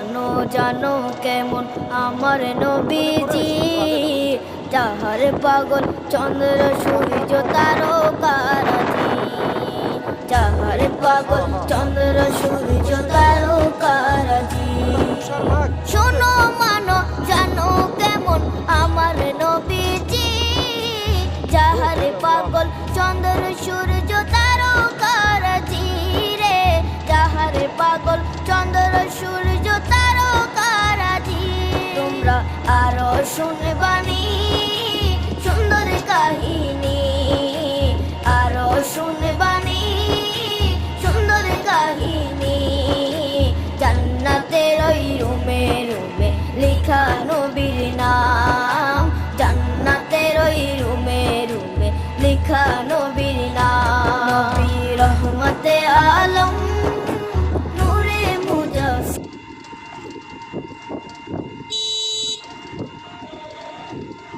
জানো জানো কেমন আমার নবীজি, যাহার পাগল চন্দ্র সূর্য তারকারাজি, যাহার পাগল চন্দ্র সূর্য তারকারাজি। শোনো মানো জানো কেমন আমার নবীজি, যাহার পাগল চন্দ্র সূর্য তারকারাজি রে, যাহার পাগল চন্দ্র সূর্য তারকারাজি। তোমরা আরো শুনে